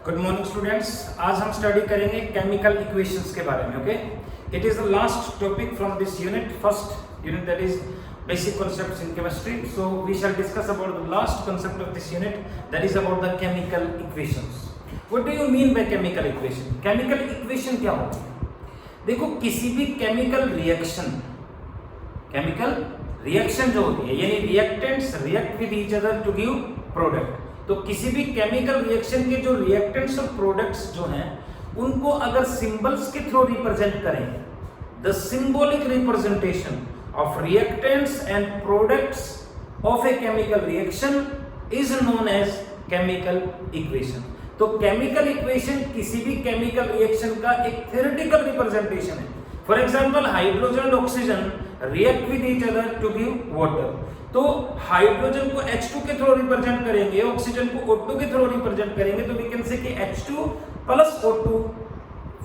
Good morning students. आज हम study करेंगे केमिकल इक्वेशंस के बारे में। Okay, it is the last topic from this unit, first unit, that is basic concepts in chemistry. So we shall discuss about the last concept of this unit, that is about the chemical equations. What do you mean by chemical equation? Chemical equation क्या होती है? देखो, किसी भी chemical reaction जो होती है, यानी reactants react with each other to give product, तो किसी भी केमिकल रिएक्शन के जो रिएक्टेंट्स और प्रोडक्ट्स जो हैं उनको अगर सिंबल्स के थ्रू रिप्रेजेंट करें, the symbolic representation of reactants and products of a chemical reaction is known as chemical equation. तो chemical equation किसी भी chemical reaction का एक theoretical representation है. For example, hydrogen and oxygen react with each other to give water. तो hydrogen को H2 के through represent करेंगे, ऑक्सीजन को O2 के थ्रू रिप्रेजेंट करेंगे, तो वी कैन से कि H2 plus O2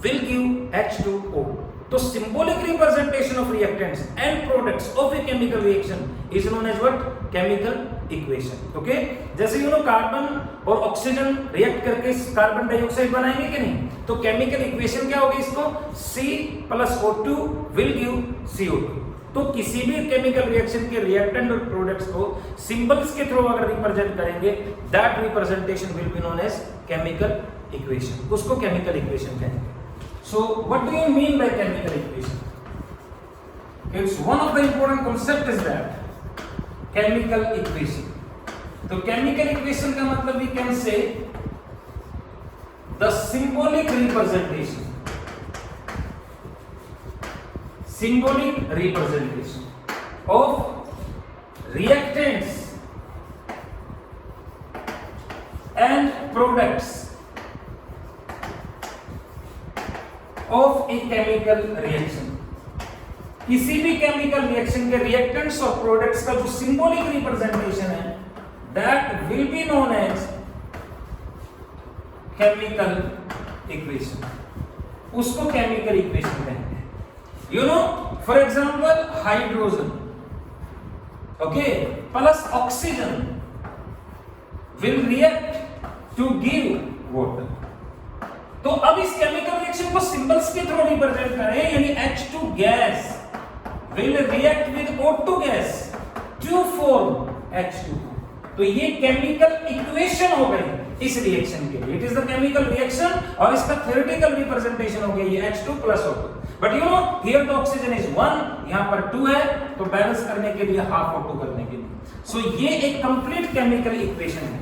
will give H2O. तो symbolic representation of reactants and products of a chemical reaction is known as what? Chemical equation. Okay? जैसे carbon और ऑक्सीजन रिएक्ट करके carbon dioxide बनाएंगे कि नहीं, तो केमिकल इक्वेशन क्या होगी इसको? C plus O2 will give CO2. तो किसी भी केमिकल रिएक्शन के रिएक्टेंट और प्रोडक्ट्स को सिंबल्स के थ्रू अगर रिप्रेजेंट करेंगे, that representation will be known as chemical equation. उसको केमिकल इक्वेशन कहेंगे. So what do you mean by chemical equation? It's one of the important concept is that chemical equation. तो chemical equation का मतलब we can say the symbolic representation of reactants and products of a chemical reaction. किसी भी chemical reaction के reactants और products का जो symbolic representation है, that will be known as chemical equation. उसको केमिकल इक्वेशन कहेंगे. You know, for example hydrogen okay plus oxygen will react to give water. तो अब इस केमिकल रिएक्शन को सिंबल्स के थ्रू रिप्रेजेंट करें, यानी H2 gas will react with O2 gas to form H2. तो ये केमिकल इक्वेशन हो गई इस रिएक्शन के लिए. It is the chemical reaction और इसका थ्योरेटिकल रिप्रेजेंटेशन हो गया ये H2 plus O2. But you know here the oxygen is 1, यहां पर 2 है, तो बैलेंस करने के लिए हाफ O2 करने के लिए. सो ये एक कंप्लीट केमिकल इक्वेशन है.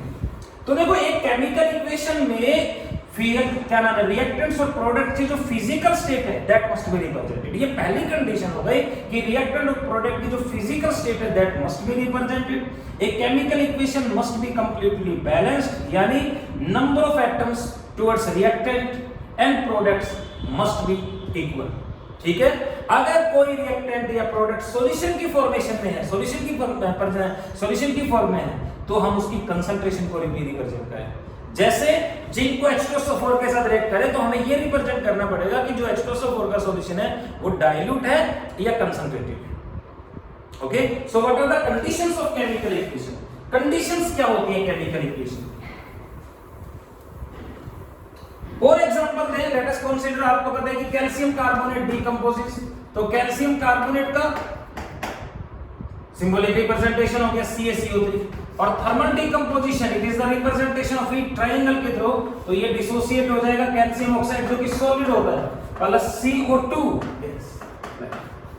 तो देखो, एक केमिकल इक्वेशन में क्या नाम है, रिएक्टेंट्स और प्रोडक्ट की जो फिजिकल स्टेट है दैट मस्ट बी रिप्रेजेंटेड. ये पहली कंडीशन हो गई कि रिएक्टेंट और प्रोडक्ट की जो फिजिकल स्टेट है that must be represented. A chemical equation must be completely balanced, यानी number of atoms towards reactant and products must be equal. ठीक है. अगर कोई रिएक्टेंट या प्रोडक्ट सॉल्यूशन की फॉर्मेशन में है, सॉल्यूशन की फॉर्म में है, तो हम उसकी कंसंट्रेशन को रिप्रेजेंट करें. जैसे जिंक को H2SO4 के साथ रिएक्ट करें, तो हमें ये रिप्रेजेंट करना पड़ेगा कि जो H2SO4 का सॉल्यूशन है वो डाइल्यूट है या कंसंट्रेटेड है. Okay, so what are the conditions of chemical equation? Conditions क्या होती हैं केमिकल इक्वेशन? फॉर एग्जांपल दें, लेट अस कंसीडर, आपको पता है कि कैल्शियम कार्बोनेट डिकंपोजेस, तो कैल्शियम कार्बोनेट का सिंबॉलिक रिप्रेजेंटेशन हो गया CaCO3. और thermal decomposition, it is the representation of heat triangle के थ्रू, तो ये डिसोसिएट हो जाएगा कैल्शियम ऑक्साइड जो कि सॉलिड होता है प्लस CO2 गैस.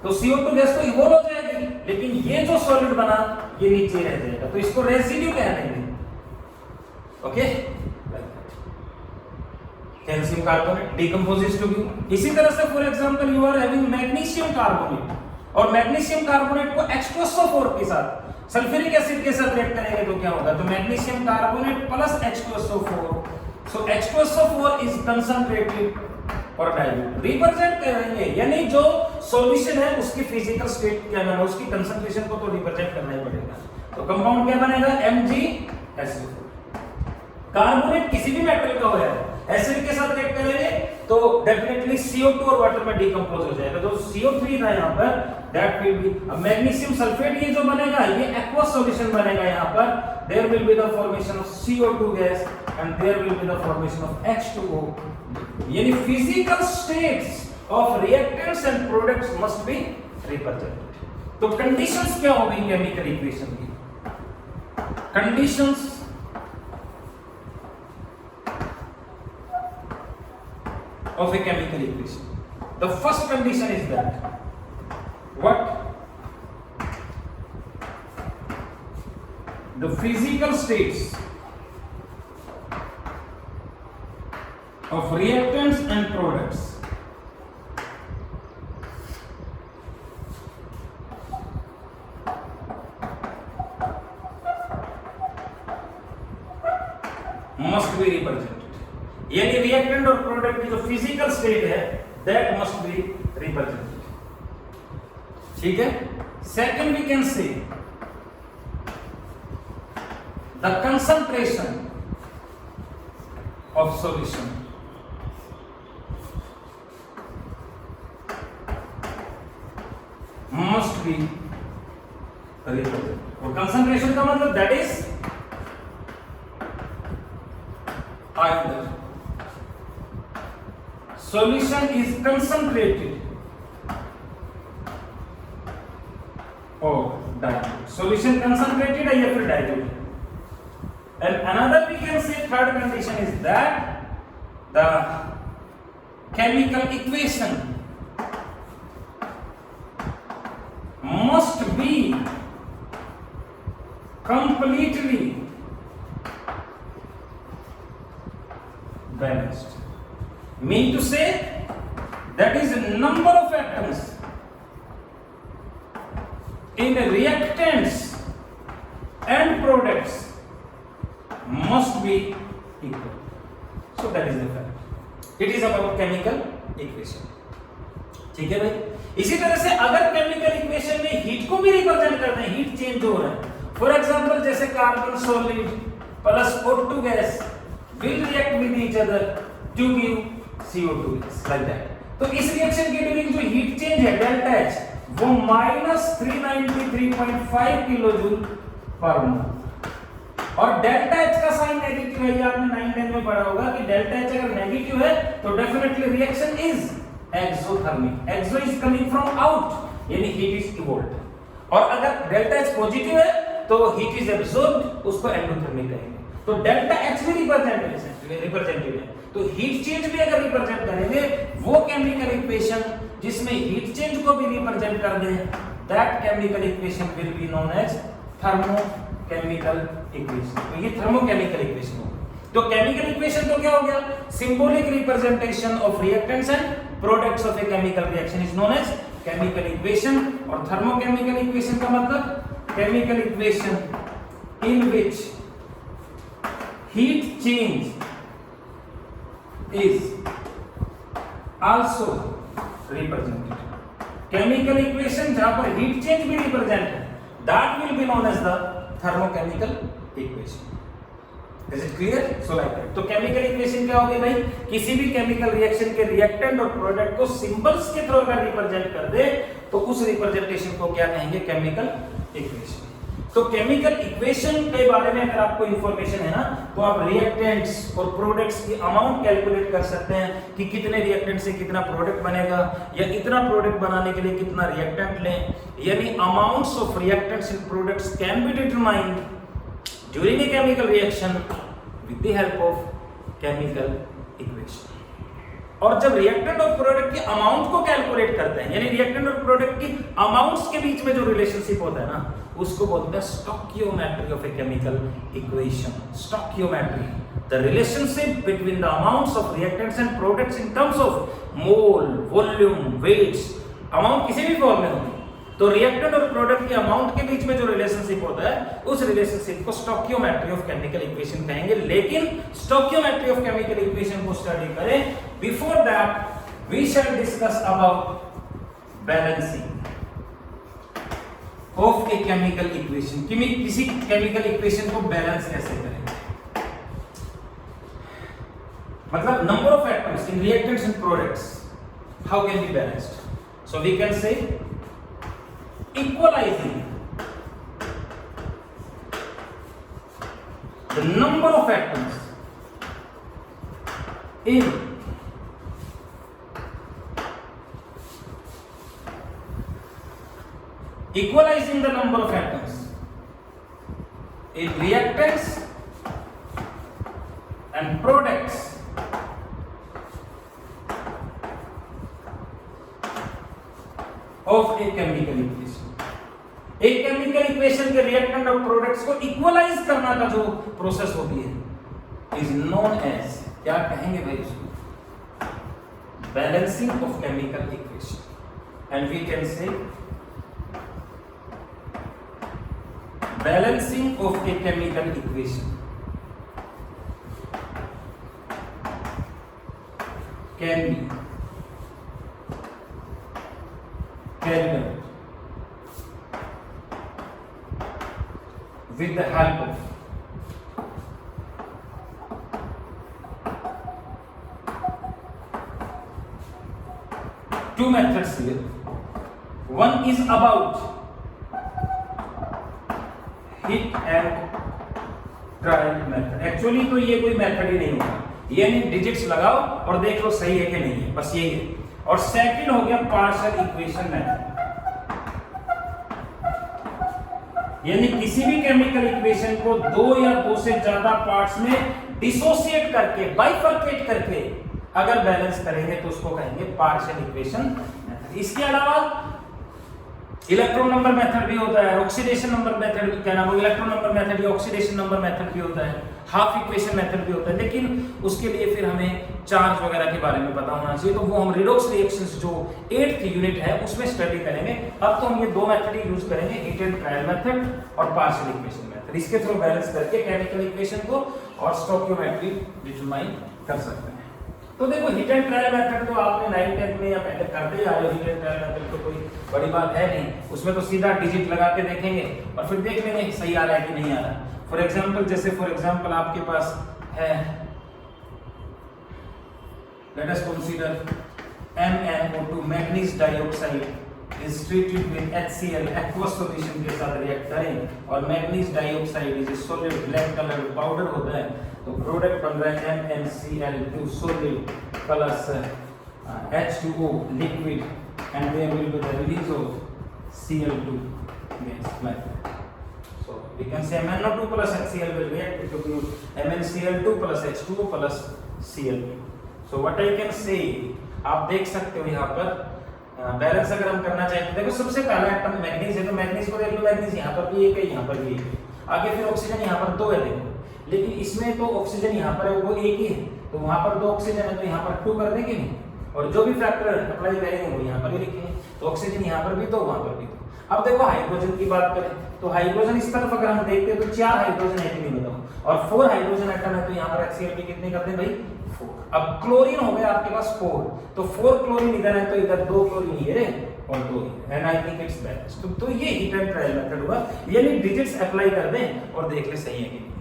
तो CO2 गैस तो इवॉल्व हो जाएगी, लेकिन ये जो सॉलिड बना ये नीचे रह जाएगा, तो इसको रेसिड्यू कह देंगे. Okay, calcium carbonate decomposes to give. इसी तरह से for example you are having magnesium carbonate, और मैग्नीशियम कार्बोनेट को H2SO4 के साथ सल्फ्यूरिक एसिड के साथ रिएक्ट करेंगे तो क्या होगा? तो magnesium carbonate plus H2SO4. So H2SO4 is concentrated और डाइल्यूट. रिप्रेजेंट करेंगे, यानी जो सॉल्यूशन है उसकी फिजिकल स्टेट क्या है, उसकी कंसंट्रेशन को तो रिप्रेजेंट करना ही पड़ेगा. तो कंपाउंड क्या बनेगा? MgSO4. कार्बोनेट किसी भी मेटल का हो, एसिड के साथ रिएक्ट करेंगे तो डेफिनेटली डायरेक्टली CO2 और वाटर में डिकम्पोज हो जाएगा। जो CO3 था यहाँ पर that will be magnesium sulphate, ये जो बनेगा ये एक्वस सॉल्यूशन बनेगा यहाँ पर, there will be the formation of CO2 gas and there will be the formation of H2O, यानी physical states of reactants and products must be represented. तो conditions क्या होगी केमिकल इक्वेशन की? Conditions of a chemical equation. The first condition is that what? The physical states of reactants and products must be represented. यानी reactant और product की जो physical state है that must be represented. ठीक है। Second we can say the concentration of solution must be represented. और concentration का मतलब that is either solution is concentrated or diluted, solution concentrated है या फिर diluted। and another we can say third condition is that the chemical equation must be completely balanced, mean to say that is number of atoms in reactants and products must be equal. So that is the fact. It is about chemical equation. ठीक है भाई। इसी तरह से अगर chemical equation में heat को भी रिप्रेजेंट करते हैं, हीट चेंज हो रहा है, फॉर एग्जांपल जैसे carbon solid plus O2 gas will react with each other to give CO2 gas, like that। तो इस रिएक्शन के ड्यूरिंग जो हीट चेंज है डेल्टा H वो -393.5 किलोजूल पर मोल। और डेल्टा H का साइन नेगेटिव है, ये आपने 9-10 में पढ़ा होगा कि डेल्टा H अगर नेगेटिव है तो definitely reaction is exothermic. Exo is coming from out, यानी हीट इज इवोल्व्ड। और अगर डेल्टा H पॉजिटिव है तो हीट इज एब्सॉर्ब्ड, उसको एंडोथर्मिक कहेंगे। तो डेल्टा H भी रिप्रेजेंटेटिव है, तो हीट चेंज भी अगर रिप्रेजेंट करेंगे वो केमिकल इक्वेशन जिसमें हीट चेंज को भी रिप्रेजेंट कर दे, that chemical equation will be known as thermochemical equation. तो ये थर्मोकेमिकल इक्वेशन होगा। तो केमिकल इक्वेशन तो क्या हो गया? Symbolic representation of reactants and products of a chemical reaction is known as chemical equation. और थर्मोकेमिकल इक्वेशन का मतलब chemical equation in which heat change is also represented। chemical equation जहां पर heat change भी represent है, that will be known as the thermochemical equation। Is it clear? So like that। तो chemical equation क्या होगी भाई? किसी भी chemical reaction के reactant और product को symbols के थ्रू अगर represent कर दे तो उस representation को क्या कहेंगे? chemical equation। तो केमिकल इक्वेशन के बारे में अगर आपको इंफॉर्मेशन है ना तो आप रिएक्टेंट्स और प्रोडक्ट्स की अमाउंट कैलकुलेट कर सकते हैं कि कितने रिएक्टेंट से कितना प्रोडक्ट बनेगा या इतना प्रोडक्ट बनाने के लिए कितना रिएक्टेंट लें, यानी amounts of reactants and products can be determined during a chemical reaction with the help of chemical equation. और जब रिएक्टेंट और प्रोडक्ट की अमाउंट को कैलकुलेट करते हैं, यानी रिएक्टेंट और प्रोडक्ट की अमाउंट्स के बीच में जो रिलेशनशिप होता है ना उसको बोलते हैं stoichiometry of a chemical equation. Stoichiometry, the relationship between the amounts of reactants and products in terms of mole, volume, weights. Amount किसी भी फॉर्म में होगी तो रिएक्टेंट और प्रोडक्ट के अमाउंट के बीच में जो रिलेशनशिप होता है उस रिलेशनशिप को स्टोकियोमेट्री ऑफ केमिकल इक्वेशन कहेंगे। लेकिन स्टोकियोमेट्री ऑफ केमिकल इक्वेशन को स्टडी करें, before that we shall discuss about balancing of a chemical equation. किसी केमिकल इक्वेशन को बैलेंस कैसे करेंगे, मतलब number of atoms in reactants and products how can be balanced? So we can say equalizing the number of atoms in equalizing the number of atoms in reactants and products of a chemical equation. एक chemical equation के reactant और products को equalise करना का जो process होती है is known as, क्या कहेंगे भाई उसको, balancing of chemical equation. And we can say balancing of a chemical equation can be carried out with the help of two methods here. One is about hit and trial method. Actually तो ये कोई method ही नहीं होगा, ये नहीं digits लगाओ और देख लो सही है कि नहीं है, बस यही है. और सेकंड हो गया पार्शियल इक्वेशन मेथड, यानी किसी भी केमिकल इक्वेशन को दो या दो से ज्यादा पार्ट्स में डिसोसिएट करके, बाइफरकेट करके अगर बैलेंस करेंगे तो उसको कहेंगे पार्शियल इक्वेशन मेथड. इसके अलावा इलेक्ट्रॉन नंबर मेथड भी होता है, ऑक्सीडेशन नंबर मेथड, क्या नाम है, इलेक्ट्रॉन नंबर मेथड या ऑक्सीडेशन नंबर मेथड भी होता है, हाफ इक्वेशन मेथड भी होता है. लेकिन उसके लिए फिर हमें चार्ज वगैरह के बारे में पता होना चाहिए, तो वो हम रिडॉक्स रिएक्शंस जो 8th यूनिट है उसमें स्टडी करेंगे. अब तो हम ये दो मेथड ही यूज करेंगे, हीट एंड ट्रायल मेथड और पार्शियल इक्वेशन मेथड. इसके थ्रू बैलेंस करके केमिकल इक्वेशन को और स्टोइकियोमेट्री डिटरमाइन कर सकते हैं. तो देखो हीट एंड ट्रायल मेथड तो आपने 9th 10th में या पहले करते ही आ रहे हो. हीट एंड ट्रायल मेथड तो कोई बड़ी बात है नहीं, उसमें तो सीधा डिजिट लगा के देखेंगे और फिर देख लेंगे सही आ रहा है कि नहीं आ रहा. फॉर एग्जांपल आपके पास है, let us consider MnO2 manganese dioxide is treated with HCl aqueous solution के साथ रिएक्ट करें और manganese dioxide is solid black colour powder होता है, तो प्रोडक्ट बन रहा है MnCl2 solid plus H2O liquid and there will be the release of Cl2 gas like that. So we can say MnO2 plus HCl will react to produce MnCl2 plus H2O plus Cl2. So what I can say, आप देख सकते हो यहाँ पर balance अगर हम करना चाहें तो देखो सबसे पहला एटम मैग्नीज है, तो मैग्नीज को देख लो, मैग्नीज यहाँ पर भी एक है, यहाँ पर भी एक है. आगे फिर ऑक्सीजन यहाँ पर दो है देखो, लेकिन इसमें तो ऑक्सीजन यहाँ पर है वो एक ही है, तो वहाँ पर दो ऑक्सीजन है तो यहाँ पर 2 कर देंगे नहीं, और जो भी फैक्टर अप्लाई करेंगे वो यहाँ पर ही लिखेंगे. तो ऑक्सीजन यहाँ पर भी तो वहाँ पर भी तो. अब देखो हाइड्रोजन की बात करें तो हाइड्रोजन इस तरफ अगर हम देखते हैं तो 4 हाइड्रोजन है कि नहीं बताओ, और 4 हाइड्रोजन एटम है, तो यहाँ पर HCl भी कितने करते हैं भाई 4. अब क्लोरीन हो गया आपके पास 4, तो 4 क्लोरीन इधर है तो इधर 2 क्लोरीन ये और 2 and I think it's balance. तो ये हीट एंड ट्रायल मेथड हुआ, यानी डिजिट्स अप्लाई कर दें और देख ले सही है कि नहीं,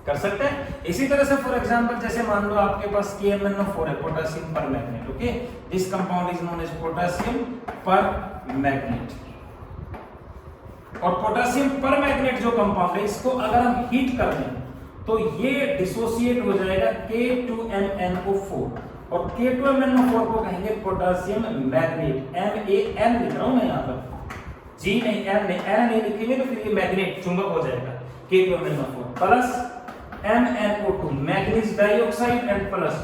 कर सकते हैं. इसी तरह से फॉर एग्जांपल जैसे मान लो आपके पास KMnO4 है, potassium permanganate. Okay, this compound is known as potassium permanganate. और पोटेशियम पर मैग्नेट जो कंपाउंड है इसको अगर हम हीट कर दें तो ये डिसोसिएट हो जाएगा K2MnO4, और K2MnO4 को कहेंगे पोटेशियम मैग्नेट. MAN लिख रहा हूं मैं यहाँ पर, G नहीं M नहीं, N नहीं लिखेंगे तो फिर ये मैग्नेट चुंबक हो जाएगा. K2MnO4 plus MnO2 manganese dioxide and plus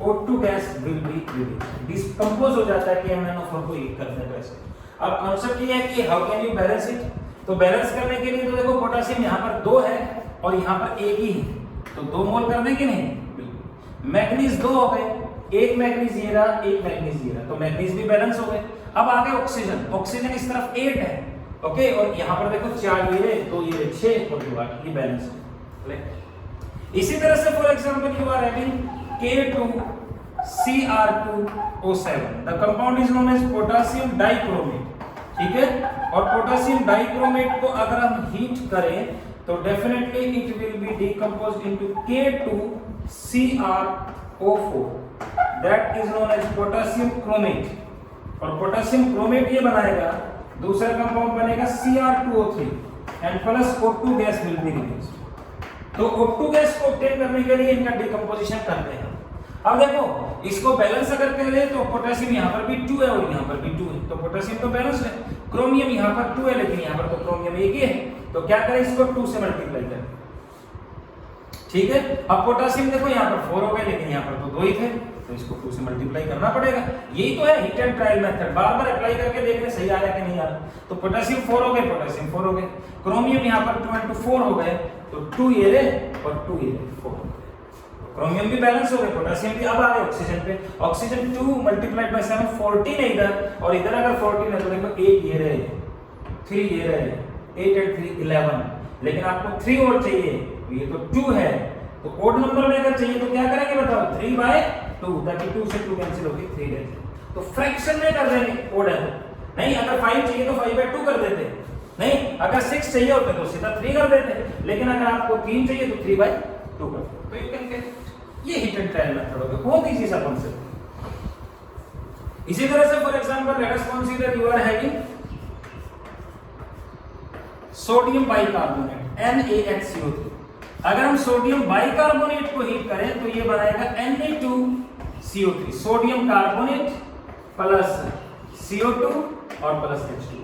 O2 gas will be released, decompose हो जाता है KMnO4 को हीट करने पर. अब कांसेप्ट ये है कि how can you balance it. तो बैलेंस करने के लिए तो देखो पोटेशियम यहाँ पर 2 है और यहाँ पर एक ही है, तो 2 मोल कर दें कि नहीं, बिल्कुल. मैग्नीज 2 हो गए, एक मैग्नीज ये रहा, एक मैग्नीज ये रहा, तो मैग्नीज भी बैलेंस हो गए. अब आगे ऑक्सीजन, ऑक्सीजन इस तरफ 8 है, ओके, और यहाँ पर देखो 4 ये रहे, 2 ये रहे, 6 और 2 8, ये बैलेंस है. इसी तरह से for example you are having K2Cr2O7, the compound is known as potassium dichromate. ठीक है, और पोटेशियम डाइक्रोमेट को अगर हम हीट करें तो definitely it will be decomposed into K2CrO4 that is known as potassium chromate. और पोटेशियम क्रोमेट ये बनाएगा, दूसरा कंपाउंड बनेगा Cr2O3 and plus O2 gas will be released. तो O2 गैस को ऑब्टेन करने के लिए इनका डिकम्पोजिशन करते हैं। अब देखो इसको बैलेंस अगर करें तो पोटेशियम यहाँ पर भी 2 है और यहाँ पर भी 2 है, तो पोटेशियम तो बैलेंस है। क्रोमियम यहाँ पर 2 है लेकिन यहाँ पर तो क्रोमियम एक ही है, तो क्या करें इसको 2 से मल्टीप्लाई करें। ठीक है, अब पोटेशियम देखो यहाँ पर 4 हो गए लेकिन यहाँ पर तो 2 ही थे, तो इसको 2 से मल्टीप्लाई करना पड़ेगा। यही तो है hit and trial method, bar bar apply करके देख रहे सही आ रहा है कि नहीं आ रहा। तो पोटेशियम 4 हो गए, पोटेशियम 4 हो गए, क्रोमियम यहाँ पर 2 into 4 हो गए, तो 2 ये रहे और 2 ये रहे, 4। क्रोमियम भी बैलेंस हो गए, पोटेशियम भी। अब आ गए ऑक्सीजन पे, ऑक्सीजन 2 मल्टीप्लाइड बाय 7 14 है इधर, और इधर अगर 14 है तो देखो 8 ये रहे, 3 ये रहे, 8 and 3 11, लेकिन आपको 3 और चाहिए, ये तो 2 है, तो ओड नंबर में अगर चाहिए तो क्या करेंगे बताओ, 3/2, ताकि 2 से 2 कैंसिल होगी, 3 रहे, तो फ्रैक्शन में कर देंगे ओड है। नहीं अगर 5 चाहिए तो 5/2 कर देते, नहीं अगर 6 चाहिए होता तो सीधा 3 कर देते, लेकिन अगर आपको 3 चाहिए तो 3/2 कर देते। तो यू कैन गेट, ये हिट एंड ट्रायल मेथड होगा, बहुत इजी सा कांसेप्ट। इसी तरह से for example let us consider you are having sodium bicarbonate NaHCO3। अगर हम सोडियम बाइकार्बोनेट को हीट करें तो ये बनाएगा Na2CO3, sodium carbonate plus CO2 और प्लस H2।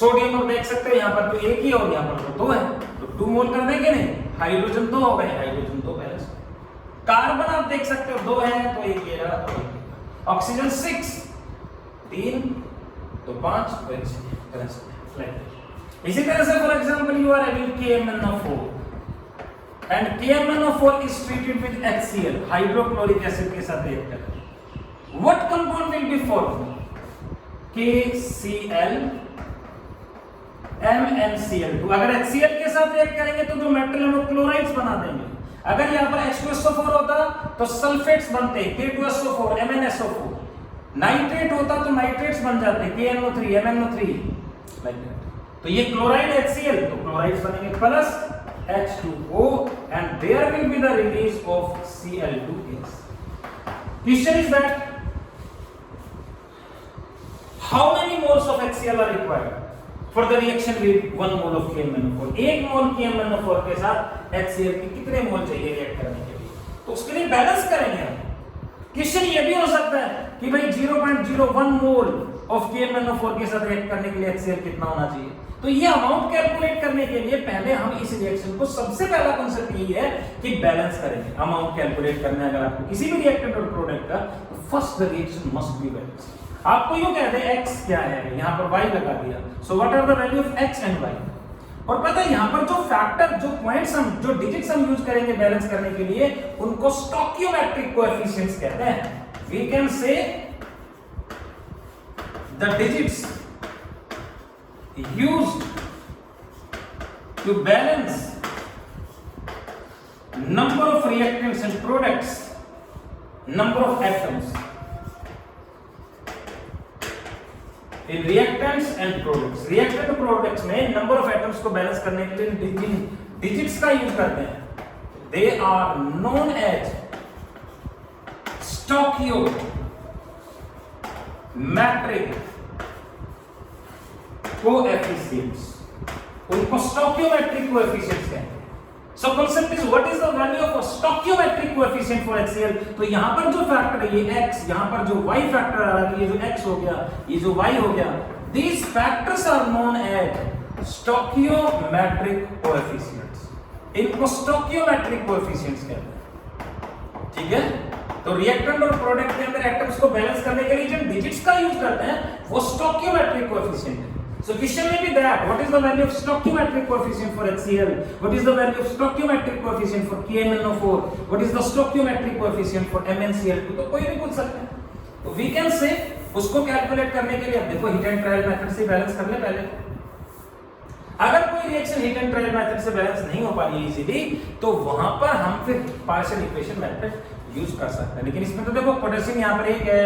सोडियम हम देख सकते हैं यहाँ पर तो एक ही और यहाँ पर तो 2 है, तो 2 मोल कर देंगे नहीं, हाइड्रोजन 2 हो गए, हाइड्रोजन 2 बैलेंस। कार्बन आप देख सकते हो 2 है तो एक ये रहा, ऑक्सीजन 6 3 तो 5 बैलेंस। इसी तरह से for example you are having KMnO4 and KMnO4 is treated with HCl, hydrochloric acid के साथ रिएक्ट करें, what compound will be formed, KCl MnCl2। अगर HCl के साथ रिएक्ट करेंगे तो जो मेटल है वो क्लोराइड्स बना देंगे। अगर यहाँ पर H2SO4 होता तो सल्फेट्स बनते, K2SO4 MnSO4, नाइट्रेट होता तो नाइट्रेट्स बन जाते, KNO3 MnO3 लाइक दैट। तो ये क्लोराइड HCl तो क्लोराइड्स बनेंगे plus H2O and there will be the release of Cl2 gas। Question is that how many moles of HCl are required for the reaction with 1 mole of KMnO4। 1 mole KMnO4 के साथ HCl के कितने मोल चाहिए react करने के लिए, तो उसके लिए बैलेंस करेंगे हम। क्वेश्चन ये भी हो सकता है कि भाई 0.01 मोल ऑफ KMnO4 के साथ रिएक्ट करने के लिए HCl कितना होना चाहिए। तो ये अमाउंट कैलकुलेट करने के लिए पहले हम इस रिएक्शन को, सबसे पहला कांसेप्ट यही है कि बैलेंस करेंगे। अमाउंट कैलकुलेट करना है अगर आपको किसी भी रिएक्टेंट और प्रोडक्ट का, तो first the reaction must be balance. आपको यूं कहते हैं x क्या है, यहां पर y लगा दिया, so what are the value of x and y। और पता है यहां पर जो फैक्टर, जो पॉइंट्स हम, जो डिजिट्स हम यूज करेंगे बैलेंस करने के लिए, उनको स्टोइकियोमेट्रिक कोएफिशिएंट्स कहते हैं। We can say the digits used to balance number of reactants and products, number of atoms in reactants and products। reactant products में number of atoms को बैलेंस करने के लिए जिन digits का यूज करते हैं, they are known as stoichiometric coefficients। उनको stoichiometric coefficients कहते हैं। So concept is what is the value of a stoichiometric coefficient for HCl। तो यहाँ पर जो फैक्टर है ये x, यहाँ पर जो y फैक्टर आ रहा है, ये जो x हो गया, ये जो y हो गया, these factors are known as stoichiometric coefficients। इनको stoichiometric coefficients कहते हैं, ठीक है। तो रिएक्टेंट और प्रोडक्ट के अंदर एटम्स को बैलेंस करने के लिए जिन डिजिट्स का यूज करते हैं वो stoichiometric coefficient है। So question may be that what is the value of stoichiometric coefficient for HCl, what is the value of stoichiometric coefficient for KMnO4, what is the stoichiometric coefficient for MnCl2, तो कोई भी पूछ सकता है। तो we can say उसको calculate करने के लिए अब देखो हिट एंड ट्रायल मेथड से बैलेंस कर ले पहले। अगर कोई reaction hit and trial method से बैलेंस नहीं हो पा रही है इजीली, तो वहां पर हम फिर पार्शियल इक्वेशन मेथड यूज कर सकते हैं। लेकिन इसमें तो देखो पोटेशियम यहाँ पर एक है,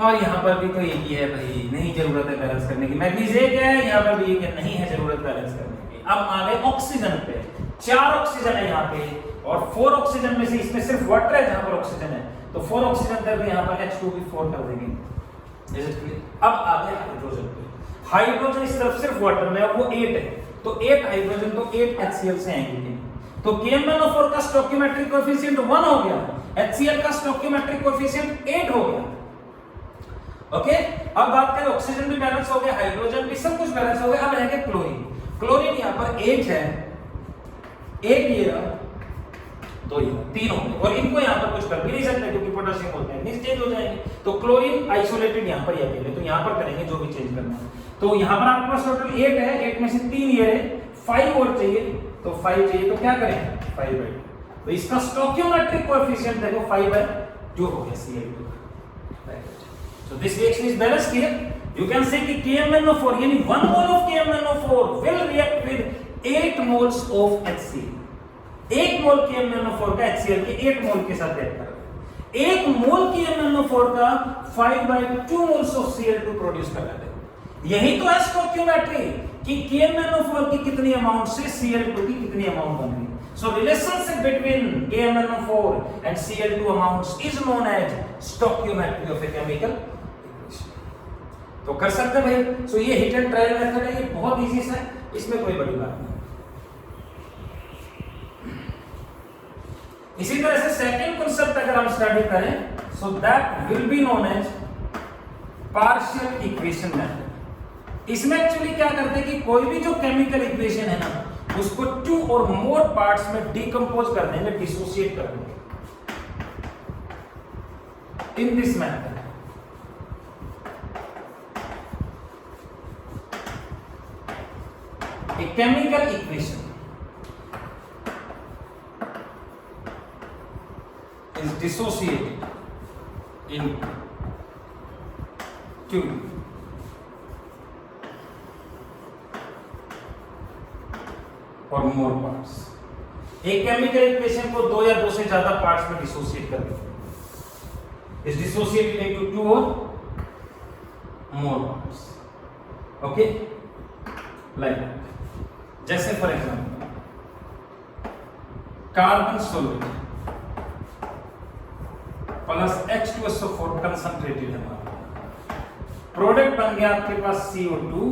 और यहाँ पर भी तो एक ही है भाई, नहीं जरूरत है बैलेंस करने की। मैग्नीज एक है, यहाँ पर भी एक है, नहीं है जरूरत बैलेंस करने की। अब आ गए ऑक्सीजन पे, 4 ऑक्सीजन है यहाँ पे और 4 ऑक्सीजन में से इसमें सिर्फ वाटर है जहाँ पर ऑक्सीजन है, तो 4 ऑक्सीजन करके यहाँ पर H2 भी 4 कर देंगे। Is it clear? अब आ गए हाइड्रोजन पे। हाइड्रोजन इस तरफ सिर्फ वाटर में, अब वो 8 है, तो 8 हाइड्रोजन तो 8 HCl से आएंगे, तो KMnO4 का स्टोइकियोमेट्रिक कोएफिशिएंट 1 हो गया, HCl का स्टोइकियोमेट्रिक कोएफिशिएंट 8 हो गया। ओके, अब बात करें ऑक्सीजन भी बैलेंस हो गया, हाइड्रोजन भी, सब कुछ बैलेंस हो गया। अब रह गया क्लोरीन। क्लोरीन यहाँ पर 1 है, 1 ये रहा, 2 ये 3 हो गए, और इनको यहाँ पर कुछ कर भी नहीं सकते क्योंकि पोटेशियम होते हैं, नहीं चेंज हो जाएंगे। तो क्लोरीन आइसोलेटेड यहाँ पर ये अकेले, तो यहाँ पर करेंगे जो भी चेंज करना है। तो यहाँ पर आपके पास टोटल 8 है, 8 में से 3 ये है, 5 और चाहिए, तो 5 चाहिए, तो क्या करें 5/2, तो इसका स्टोइकियोमेट्रिक कोएफिशिएंट देखो 5 है, जो हो गया Cl2। So this reaction is balanced here. You can say कि KMnO4 यानी 1 mole of KMnO4 will react with 8 moles of HCl. 1 mole KMnO4 का HCl के 8 मोल के साथ रिएक्ट करेगा। 1 मोल KMnO4 का 5/2 moles of Cl2 प्रोड्यूस कर रहा है। यही तो है स्टोइकियोमेट्री कि KMnO4 की कितनी अमाउंट से Cl2 की कितनी अमाउंट बन रही है। So relationship between KMnO4 and Cl2 amounts is known as stoichiometry of a chemical equation. तो कर सकते हैं भाई। सो ये हिट एंड ट्रायल मेथड है, ये बहुत इजी सा है, इसमें कोई बड़ी बात नहीं। इसी तरह से सेकंड कांसेप्ट अगर हम स्टडी करें, so that will be known as partial equation method. इसमें एक्चुअली क्या करते हैं कि कोई भी जो केमिकल इक्वेशन है ना, उसको 2 और मोर पार्ट्स में डिकम्पोज कर देंगे, डिसोसिएट कर देंगे in this method. A chemical equation is dissociated in 2 or more parts। एक केमिकल इक्वेशन को 2 या 2 से ज्यादा पार्ट्स में डिसोसिएट कर देते हैं, is dissociated into 2 or more parts। Okay, like that. जैसे for example carbon solvent plus H2SO4 concentrated है हमारा, प्रोडक्ट बन गया आपके पास CO2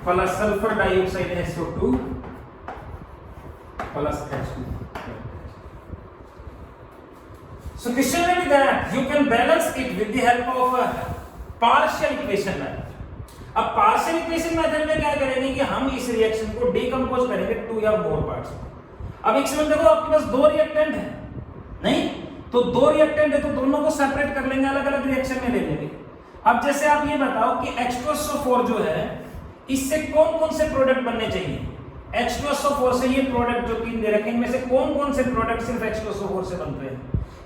plus sulphur dioxide SO2 plus H2। So question may be that you can balance it with the help of a partial equation method। अब partial equation method में क्या करेंगे कि हम इस रिएक्शन को डिकम्पोज करेंगे 2 या मोर पार्ट्स में। अब एक्चुअली देखो आपके पास 2 रिएक्टेंट है, नहीं तो 2 रिएक्टेंट है तो दोनों को सेपरेट कर लेंगे, अलग अलग रिएक्शन में ले लेंगे। अब जैसे आप ये बताओ कि H2SO4 जो है, इससे कौन कौन से प्रोडक्ट बनने चाहिए। H2SO4 से ये प्रोडक्ट जो 3 दे रखे हैं, इनमें से कौन कौन से प्रोडक्ट सिर्फ H2SO4 से बनते हैं,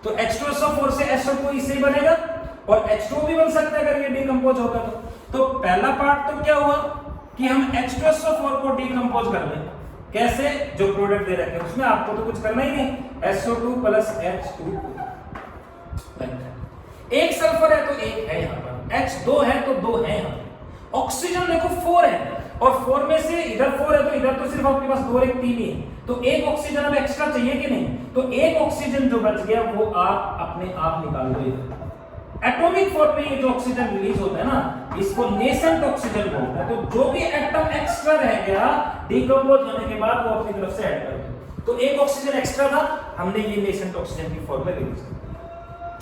तो H2SO4 से SO2 इससे ही बनेगा और H2 भी बन सकता है अगर ये डिकम्पोज होगा तो पहला पार्ट तो क्या हुआ कि हम H2SO4 को डिकम्पोज कर लें, कैसे, जो प्रोडक्ट दे रखे हैं उसमें आपको तो कुछ करना ही नहीं, SO2 प्लस H2। एक सल्फर है तो एक है यहाँ पर, H2 है तो 2 है यहाँ पे, ऑक्सीजन देखो 4 है और 4 में से इधर 4 है तो इधर तो सिर्फ आपके पास 2 और 1 3 ही है, तो एक ऑक्सीजन अब एक्स्ट्रा चाहिए कि नहीं, तो एक ऑक्सीजन जो बच गया वो आप अपने आप निकाल दो इधर। एटॉमिक फॉर्म में ये जो ऑक्सीजन रिलीज होता है ना, इसको नेसेंट ऑक्सीजन बोलते हैं। तो जो भी एटम एक्स्ट्रा रह गया डिकम्पोज होने के बाद वो अपनी तरफ से ऐड कर दो, तो एक ऑक्सीजन एक्स्ट्रा था, हमने ये नेसेंट ऑक्सीजन की फॉर्म में रिलीज किया।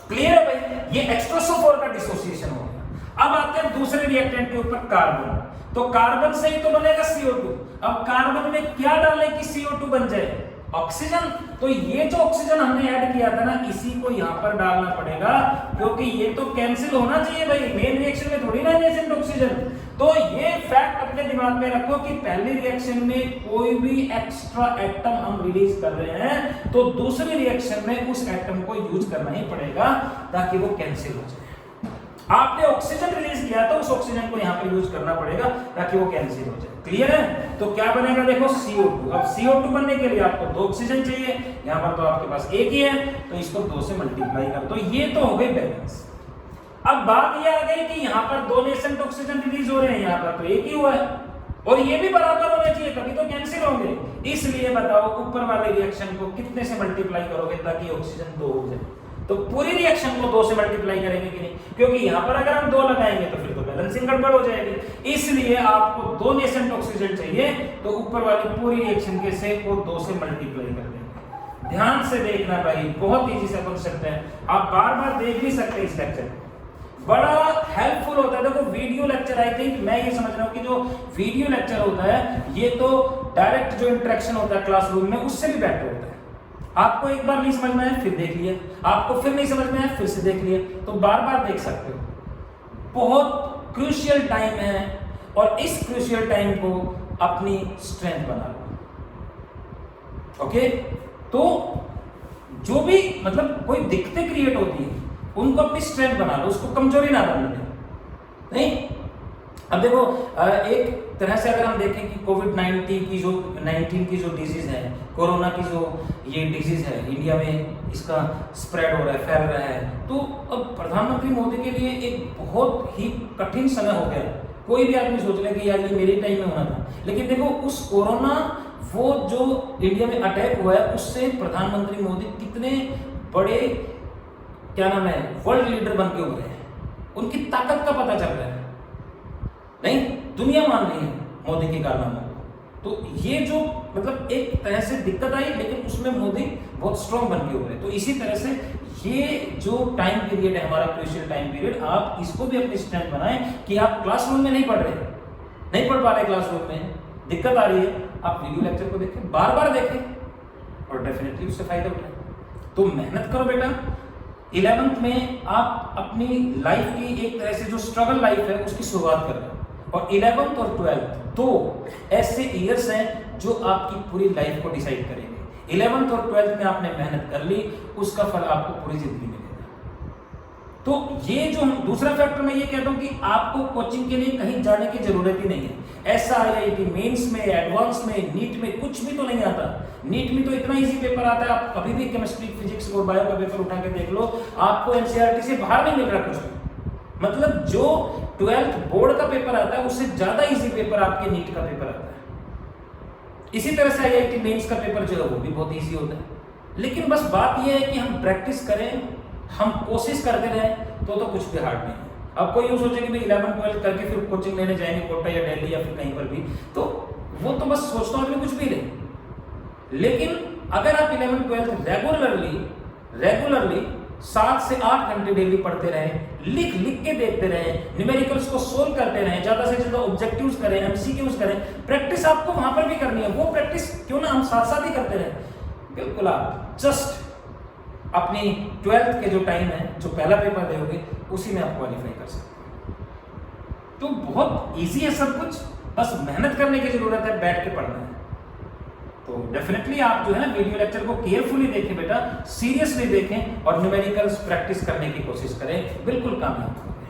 क्लियर है भाई, ये H2SO4 का डिसोसिएशन हो गया। अब आते हैं दूसरे रिएक्टेंट के ऊपर, कार्बन। तो कार्बन से ही तो बनेगा CO2। अब कार्बन में क्या डालें कि CO2 बन जाए, ऑक्सीजन। तो ये जो ऑक्सीजन हमने ऐड किया था ना, इसी को यहाँ पर डालना पड़ेगा क्योंकि ये तो कैंसिल होना चाहिए भाई, मेन रिएक्शन में थोड़ी ना नेसेंट ऑक्सीजन। तो ये फैक्ट अपने दिमाग में रखो कि पहली रिएक्शन में कोई भी एक्स्ट्रा एटम हम रिलीज कर रहे हैं तो दूसरी रिएक्शन में उस एटम को यूज करना ही पड़ेगा ताकि वो कैंसिल हो जाए। आपने ऑक्सीजन रिलीज किया तो उस ऑक्सीजन को यहाँ पर यूज करना पड़ेगा ताकि वो कैंसिल हो जाए। क्लियर है, तो क्या बनेगा देखो CO2। अब CO2 बनने के लिए आपको 2 ऑक्सीजन चाहिए, यहाँ पर तो आपके पास एक ही है, तो इसको 2 से मल्टीप्लाई कर दो। ये तो हो गई बैलेंस। अब बात ये आ गई कि यहाँ पर 2 नेसेंट ऑक्सीजन रिलीज हो रहे हैं, यहाँ पर तो एक ही हुआ है और ये भी बराबर होने चाहिए, कभी तो कैंसिल होंगे। इसलिए बताओ ऊपर वाले रिएक्शन को कितने से मल्टीप्लाई करोगे ताकि ऑक्सीजन 2 हो जाए? तो पूरी रिएक्शन को 2 से मल्टीप्लाई करेंगे कि नहीं, क्योंकि यहाँ पर अगर हम 2 लगाएंगे तो फिर तो बैलेंसिंग गड़बड़ हो जाएगी। इसलिए आपको 2 नेसेंट ऑक्सीजन चाहिए तो ऊपर वाली पूरी रिएक्शन के से को 2 से मल्टीप्लाई कर देंगे। ध्यान से देखना भाई, बहुत इजी सा कॉन्सेप्ट है, आप बार बार देख भी सकते हैं इस लेक्चर, बड़ा हेल्पफुल होता है। देखो वीडियो लेक्चर, आई थिंक मैं ये समझ रहा हूँ कि जो वीडियो लेक्चर होता है ये तो डायरेक्ट जो इंटरेक्शन होता है क्लासरूम में उससे भी बेटर होता है। आपको एक बार नहीं समझ में आया फिर देख लिया, आपको फिर नहीं समझ में आया फिर से देख लिया, तो बार बार देख सकते हो। बहुत क्रूशियल टाइम है और इस क्रूशियल टाइम को अपनी स्ट्रेंथ बना लो। ओके, तो जो भी मतलब कोई दिक्कतें क्रिएट होती है उनको अपनी स्ट्रेंथ बना लो, उसको कमजोरी ना बनने दो। नहीं, अब देखो एक तरह से अगर हम देखें कि कोविड-19 की जो डिजीज है, कोरोना की जो ये डिजीज है इंडिया में इसका स्प्रेड हो रहा है, फैल रहा है, तो अब प्रधानमंत्री मोदी के लिए एक बहुत ही कठिन समय हो गया। कोई भी आदमी सोच ले कि यार ये मेरे टाइम में होना था, लेकिन देखो उस कोरोना वो जो इंडिया में अटैक हुआ है उससे प्रधानमंत्री मोदी कितने बड़े क्या नाम है वर्ल्ड लीडर बन के उभरे हैं, उनकी ताकत का पता चल रहा है। नहीं, दुनिया मान रही है मोदी के कारनामों को। तो ये जो मतलब एक तरह से दिक्कत आई लेकिन उसमें मोदी बहुत स्ट्रॉन्ग बन के उभरे। तो इसी तरह से ये जो टाइम पीरियड है हमारा क्रूशियल टाइम पीरियड, आप इसको भी अपनी स्ट्रेंथ बनाएं कि आप क्लासरूम में नहीं पढ़ रहे, नहीं पढ़ पा रहे क्लासरूम में, दिक्कत आ रही है, आप वीडियो लेक्चर को देखें, बार बार देखें और डेफिनेटली उससे फायदा उठाएं। तो मेहनत करो बेटा। 11th में आप अपनी लाइफ की एक तरह से जो स्ट्रगल लाइफ है उसकी शुरुआत कर रहे हैं और 11th और 12th 2 ऐसे ईयर्स हैं जो आपकी पूरी लाइफ को डिसाइड करेंगे। 11th और 12th में आपने मेहनत कर ली, उसका फल आपको पूरी जिंदगी मिलेगा। तो ये जो दूसरा फैक्टर मैं ये कहता हूं कि आपको कोचिंग के लिए कहीं जाने की जरूरत ही नहीं है। SIIT मेंस में, एडवांस में, नीट में कुछ भी तो नहीं आता। नीट में तो इतना इजी पेपर आता है, आप कभी भी केमिस्ट्री, फिजिक्स और बायो का पेपर उठा के देख लो, आपको NCERT से बाहर नहीं मिल रहा कुछ भी। मतलब जो 12th बोर्ड का पेपर आता है उससे ज्यादा इजी पेपर आपके नीट का पेपर आता है। इसी तरह से IIT मेंस का पेपर जो है वो भी बहुत इजी होता है। लेकिन बस बात यह है कि हम प्रैक्टिस करें, हम कोशिश करते रहें तो कुछ भी हार्ड नहीं है। अब कोई यूं सोचे कि भाई 11-12 करके फिर कोचिंग लेने जाएंगे कोटा या दिल्ली या फिर कहीं पर भी, तो वो तो बस सोचता हूं कुछ भी रहे। लेकिन अगर आप 11-12 रेगुलरली 7 से 8 घंटे डेली पढ़ते रहें, लिख के देखते रहें, न्यूमेरिकल्स को सोल्व करते रहें, ज्यादा से ज्यादा ऑब्जेक्टिव्स करें, MCQs करें, प्रैक्टिस आपको वहां पर भी करनी है। वो प्रैक्टिस क्यों ना हम साथ साथ ही करते रहें। बिल्कुल आप जस्ट अपनी 12th के जो टाइम है, जो पहला पेपर दोगे उसी में आप क्वालिफाई कर सकते हो। तो बहुत इजी है सब कुछ, बस मेहनत करने की जरूरत है, बैठ के पढ़ना है। तो डेफिनेटली आप जो है ना वीडियो लेक्चर को केयरफुली देखें बेटा, सीरियसली देखें और न्यूमेरिकल्स प्रैक्टिस करने की कोशिश करें, बिल्कुल कामयाब होंगे।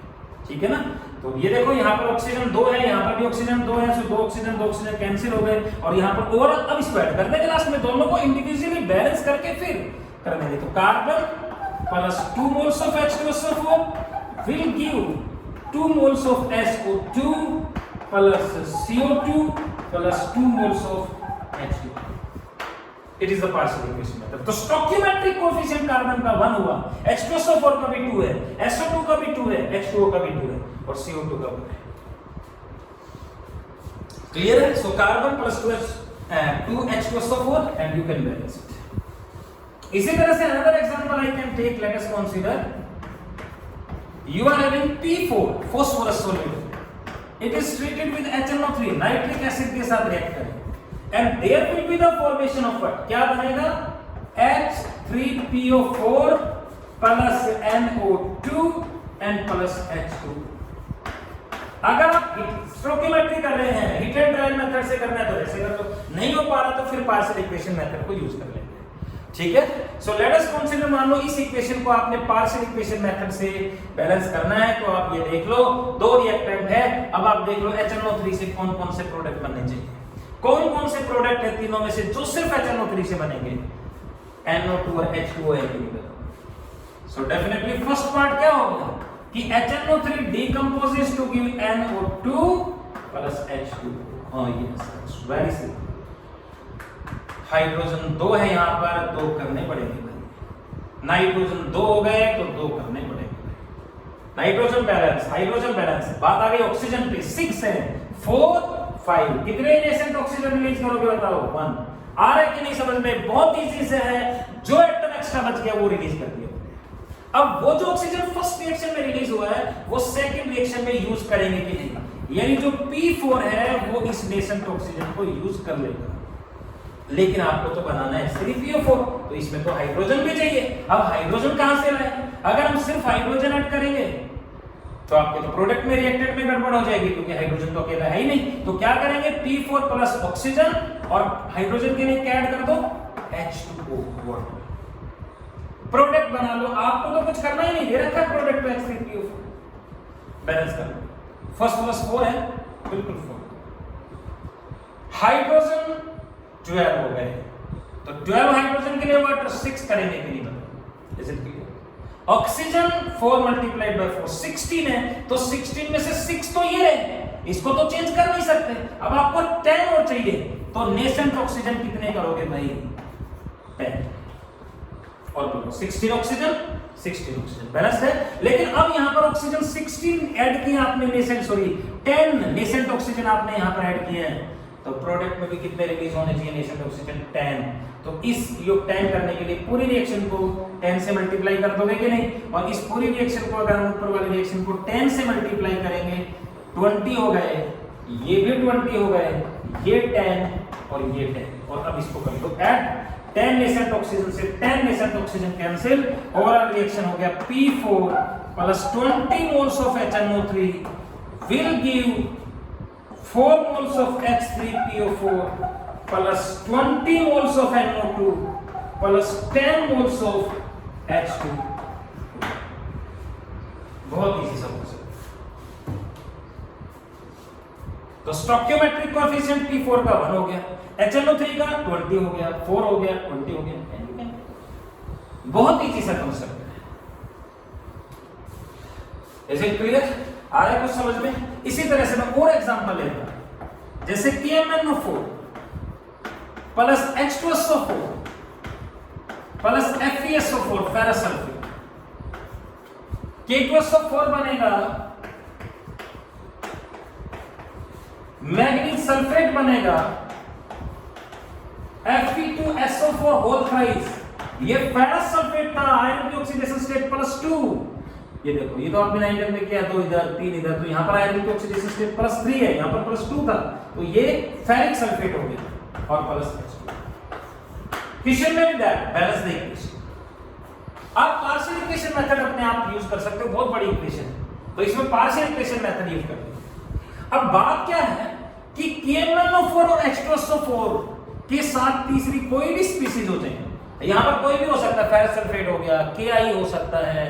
ठीक है ना। तो ये देखो यहाँ पर ऑक्सीजन 2 है, यहाँ पर भी ऑक्सीजन 2 है, सो 2 ऑक्सीजन कैंसिल हो गए और यहाँ पर ओवरऑल अब इसको ऐड कर देंगे लास्ट में, दोनों को इंडिविजुअली बैलेंस करके फिर करने तो carbon plus 2 moles of H2SO4 will give 2 moles of SO2 plus CO2 plus 2 moles of H2. It is the partial equation method. तो स्टोइकियोमेट्रिक कोएफिशिएंट कार्बन का 1 हुआ, H2SO4 का भी 2 है, SO2 का भी 2 है, H2O का भी 2 है और CO2 का 1 है। क्लियर है? So carbon plus 2 H2SO4 and you can balance it. इसी तरह से another example I can take, let us consider you are having P4 phosphorus solid, it is treated with HNO3 nitric acid के साथ react करें and there will be the formation of what, क्या बनेगा H3PO4 plus NO2 and plus H2। अगर आप stoichiometry कर रहे हैं, हीट एंड ट्रायल मेथड से करना है तो ऐसे कर लो, नहीं हो पा रहा तो फिर पार्शियल इक्वेशन मेथड को यूज कर लेंगे। ठीक है। सो लेट अस कंसीडर, मान लो इस इक्वेशन को आपने पार्शियल इक्वेशन मेथड से बैलेंस करना है, तो आप ये देख लो 2 रिएक्टेंट है। अब आप देख लो HNO3 से कौन कौन से प्रोडक्ट बनने चाहिए, कौन कौन से प्रोडक्ट है तीनों में से जो सिर्फ HNO3 से बनेंगे, NO2 और H2O है। सो डेफिनेटली फर्स्ट पार्ट क्या होगा, कि HNO3 decomposes to give NO2 plus H2O। हाँ यस, वेरी सिंपल। हाइड्रोजन 2 है यहाँ पर, 2 करने पड़ेंगे भाई। नाइट्रोजन 2 हो गए तो 2 करने पड़ेंगे। Nitrogen balance, hydrogen balance. बात आ गई ऑक्सीजन पे, 6 है, 4 5। कितने नेसेंट ऑक्सीजन रिलीज करोगे बताओ? 1। आ रहा है कि नहीं समझ में? बहुत इजी से है, जो एटम एक्स्ट्रा बच गया वो रिलीज कर दिया। अब वो जो ऑक्सीजन फर्स्ट रिएक्शन में रिलीज हुआ है वो सेकंड रिएक्शन में यूज करेंगे कि नहीं? यानी जो P4 है वो इस नेसेंट ऑक्सीजन को यूज कर लेगा, लेकिन आपको तो बनाना है C3PO4, तो इसमें तो हाइड्रोजन भी चाहिए। अब हाइड्रोजन कहां से लाए? अगर हम सिर्फ हाइड्रोजन ऐड करेंगे तो आपके तो प्रोडक्ट में रिएक्टेड में गड़बड़ हो जाएगी, क्योंकि हाइड्रोजन तो अकेला है ही नहीं। तो क्या करेंगे? P4 प्लस ऑक्सीजन और हाइड्रोजन के लिए क्या ऐड कर दो? H2O। प्रोडक्ट बना लो। आपको तो कुछ करना ही नहीं, दे रखा है प्रोडक्ट में H3PO4। बैलेंस कर लो। फर्स्ट प्लस 4 है, बिल्कुल 4। हाइड्रोजन 12 हो गए, तो 12 हाइड्रोजन के लिए वाटर 6 करेंगे कि नहीं बताओ? Is it clear? Oxygen 4 multiplied by 4 16 है, तो 16 में से 6 तो ये है, इसको तो चेंज कर नहीं सकते। अब आपको 10 और चाहिए, तो नेसेंट ऑक्सीजन कितने करोगे भाई? 10 और बोलो 16 ऑक्सीजन, 16 ऑक्सीजन बैलेंस है। लेकिन अब यहां पर ऑक्सीजन 16 ऐड किया आपने, नेसेंट सॉरी 10 नेसेंट ऑक्सीजन आपने यहां पर ऐड किए हैं, तो प्रोडक्ट में भी कितने रिलीज होने चाहिए नेसेंट ऑक्सीजन? 10। तो इस योग 10 करने के लिए पूरी रिएक्शन को 10 से मल्टीप्लाई कर दोगे कि नहीं? और इस पूरी रिएक्शन को अगर हम ऊपर वाली रिएक्शन को 10 से मल्टीप्लाई करेंगे, 20 हो गए, ये भी 20 हो गए, ये 10 और ये 10, और अब इसको कर दो ऐड। 10 नेसेंट ऑक्सीजन से 10 nascent oxygen cancel, overall reaction हो गया P4 plus 20 moles of HNO3 will give 4 moles of H3PO4 plus 20 moles of NO2 plus 10 moles of H2। बहुत इजी सब कुछ। तो स्टोइकियोमेट्रिक कोएफिशिएंट P4 का 1 हो गया, HNO3 का 20 हो गया, 4 हो गया, 20 हो गया। बहुत इजी सा कांसेप्ट है। Is it clear? आ रहा है कुछ समझ में? इसी तरह से मैं और एग्जांपल लेता हूं, जैसे KMnO4 plus H2SO4 plus FeSO4 ferrous sulphate, K2SO4 बनेगा, मैग्नीज सल्फेट बनेगा, Fe2SO4 होल थ्राइस। ये फेरस सल्फेट था, आयरन की ऑक्सीडेशन स्टेट +2। ये देखो, ये तो आपने 9 में किया, 2 इधर 3 इधर, तो यहाँ पर आयरन की ऑक्सीडेशन स्टेट +3 है, यहाँ पर +2 था, तो ये फेरिक सल्फेट हो गया और +H2। क्वेश्चन में भी बैलेंस द इक्वेशन। आप पार्शियल इक्वेशन मेथड अपने आप यूज कर सकते हो, बहुत बड़ी इक्वेशन है, तो इसमें पार्शियल इक्वेशन मेथड यूज करते हैं। अब बात क्या है कि KMnO4 और H2SO4 के साथ तीसरी कोई भी स्पीशीज हो जाए, यहाँ पर कोई भी हो सकता है, फेरस सल्फेट हो गया, KI हो सकता है,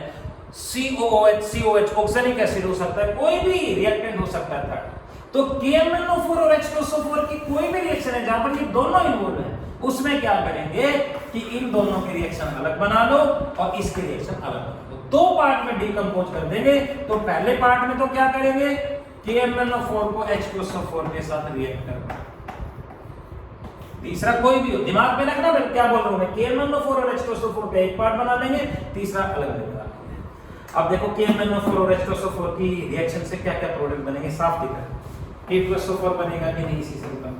COOH ऑक्सैलिक एसिड हो सकता है, कोई भी रिएक्टेंट हो सकता है। तो KMnO4 और H2SO4 की कोई भी रिएक्शन है जहां पर ये दोनों इन्वॉल्व है, उसमें क्या करेंगे कि इन दोनों की रिएक्शन अलग बना लो और इसकी रिएक्शन अलग बना लो, 2 पार्ट में डिकम्पोज कर देंगे। तो पहले पार्ट में तो क्या करेंगे? KMnO4 को H2SO4 के साथ रिएक्ट करना। तीसरा कोई भी हो, दिमाग में रखना मैं क्या बोल रहा हूं, मैं KMnO4 और H2SO4 का एक पार्ट बना लेंगे, तीसरा अलग बना। अब देखो KMnO4 और H2SO4 की रिएक्शन से क्या क्या प्रोडक्ट बनेंगे, साफ दिख रहा है। K2SO4 बनेगा कि नहीं? इसी से बनेगा।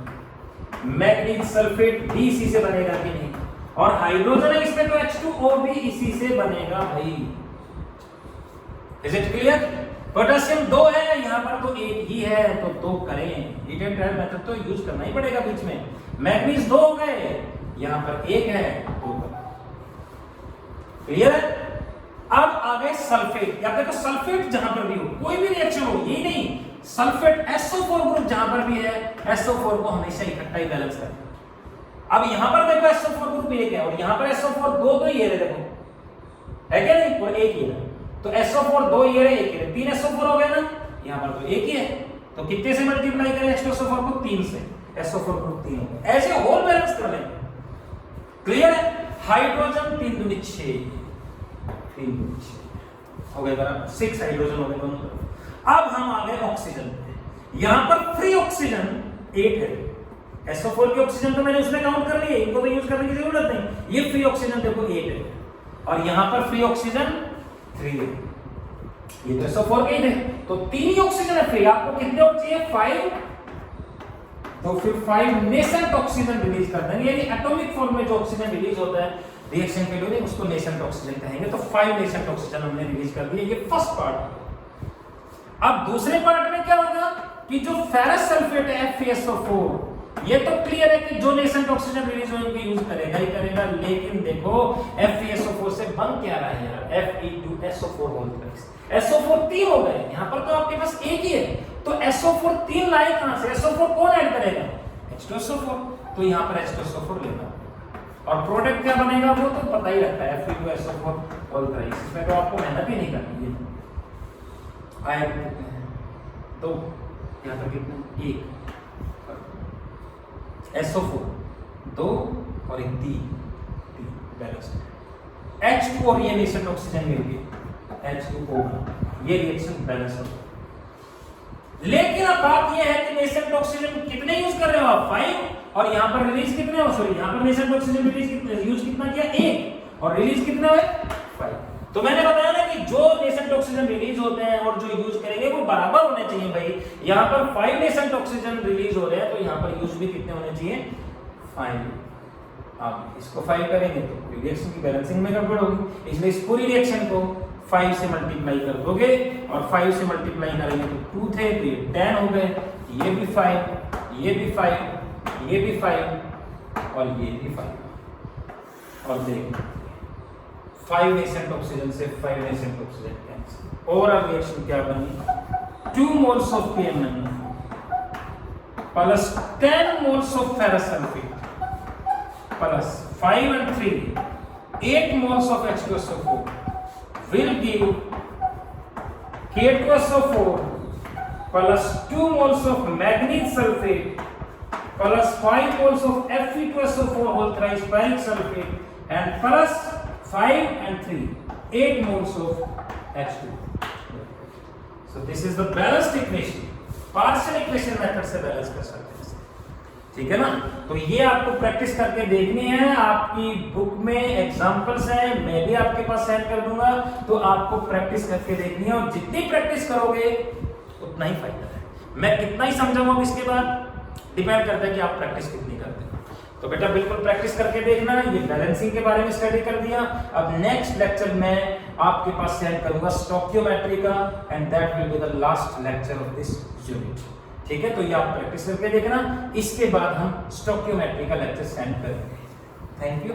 मैग्नीज सल्फेट भी इसी से बनेगा कि नहीं? और हाइड्रोजन है इसमें, तो H2O भी इसी से बनेगा भाई। Is it clear? पोटेशियम 2 है, यहाँ पर तो 1 ही है, तो 2 करें। हीट एंड ट्रायल मेथड तो यूज करना ही पड़ेगा बीच में। मैग्नीज 2 हो गए, यहाँ पर 1 है, 2 क्लियर है? अब आ गए सल्फेट। या देखो सल्फेट जहां पर भी हो, कोई भी रिएक्शन हो, ये नहीं, सल्फेट SO4 ग्रुप जहां पर भी है, SO4 को हमेशा इकट्ठा ही बैलेंस करना। अब यहां पर देखो SO4 ग्रुप 1 है और यहां पर SO4 2 तो ये रहे, देखो है क्या नहीं? और 1 ही है, तो SO4 2 ये रहे, 1 ही रहे, 3 SO4 हो गए ना, यहां पर तो 1 ही है, तो कितने से मल्टीप्लाई करें H2SO4 को? 3 से, SO4 ग्रुप 3 हो गए। ऐसे होल बैलेंस कर लेंगे। क्लियर है? हाइड्रोजन 3 दूनी 6, 3 दूनी 6, हो गए बराबर, 6 हाइड्रोजन हो गए दोनों तरफ। अब हम आ गए ऑक्सीजन पे। यहां पर फ्री ऑक्सीजन 8 है। SO4 के ऑक्सीजन तो मैंने उसमें काउंट कर लिए, इनको तो यूज करने की जरूरत नहीं। ये फ्री ऑक्सीजन देखो 8 है, और यहां पर फ्री ऑक्सीजन 3 है। ये तो SO4 के ही थे, तो 3 ही ऑक्सीजन है फ्री। आपको कितने और चाहिए? 5। तो फिर 5 नेसेंट ऑक्सीजन रिलीज कर देंगे, यानी एटॉमिक फॉर्म में जो ऑक्सीजन रिलीज होता है रिएक्शन के लिए, उसको नेसेंट ऑक्सीजन कहेंगे। तो 5 नेसेंट ऑक्सीजन हमने रिलीज कर दिए। ये फर्स्ट पार्ट। अब दूसरे पार्ट में क्या होगा कि जो फेरस सल्फेट है FeSO4, ये तो क्लियर है कि जो नेसेंट ऑक्सीजन रिलीज होने के यूज करेगा ही करेगा, लेकिन देखो FeSO4 से बन क्या रहा है यार, Fe2SO4 होल प्लस SO4 3 हो गए। यहां पर तो आपके पास एक ही है, तो SO4 3 लाए कहां से? SO4 कौन ऐड करेगा? H2SO4। तो यहां पर H2SO4 लेना, और प्रोडक्ट क्या बनेगा वो तो पता ही रहता है, Fe2SO4 होल प्लस। इसमें तो आपको मेहनत ही नहीं करनी है। आए कितने हैं? तो यहां पर कितने? 1 SO4 2 और 1 3 बैलेंस। H2 और ये नेसेंट ऑक्सीजन मिल गए, H2O, ये रिएक्शन बैलेंस हो गई। लेकिन अब बात ये है कि नेसेंट ऑक्सीजन कितने यूज कर रहे हो आप? 5, और यहां पर रिलीज कितने हो? सॉरी, यहां पर नेसेंट ऑक्सीजन रिलीज कितने यूज कितना किया? 1, और रिलीज कितने हुए? 5। तो मैंने बताया ना कि जो नेसेंट ऑक्सीजन रिलीज होते हैं और जो यूज करेंगे वो बराबर होने चाहिए भाई। यहां पर 5 नेसेंट ऑक्सीजन रिलीज हो रहे हैं, तो यहां पर यूज भी कितने होने चाहिए? 5। आप इसको 5 करेंगे तो रिएक्शन की बैलेंसिंग में गड़बड़ होगी, इसलिए इस पूरी रिएक्शन को 5 से मल्टीप्लाई कर दोगे, और 5 से मल्टीप्लाई करेंगे तो 2 थे, तो ये 10 हो गए। ये भी 5, ये भी 5, ये भी 5, और ये भी 5। और देखो 5 नेसेंट ऑक्सीजन से 5 nascent oxygen cancel. Overall reaction क्या बनी? 2 moles of PMNO plus 10 moles of ferrous sulphate plus 5 and 3 8 moles of H2SO4 will give K2SO4 plus 2 moles of manganese sulfate plus 5 moles of Fe2SO4 whole thrice ferric sulfate and plus 5 and 3 8 moles of H2. So this is the balanced equation. Partial equation method से balance कर सकते हैं, ठीक है ना। तो ये आपको प्रैक्टिस करके देखनी है। आपकी बुक में एग्जांपल्स हैं, मैं भी आपके पास सेंड कर दूंगा, तो आपको प्रैक्टिस करके देखनी है, और जितनी प्रैक्टिस करोगे उतना ही फायदा है। मैं कितना ही समझाऊंगा इसके बाद डिपेंड करता है कि आप प्रैक्टिस कितनी करते हैं। तो बेटा बिल्कुल प्रैक्टिस करके देखना। ये बैलेंसिंग के बारे में स्टडी कर दिया। अब नेक्स्ट लेक्चर में आपके पास सेंड करूंगा स्टोकियोमेट्री का, and that will be the last lecture of this unit, ठीक है। तो ये आप प्रैक्टिस करके देखना, इसके बाद हम स्टोकियोमेट्री का लेक्चर सेंड करेंगे। Thank you.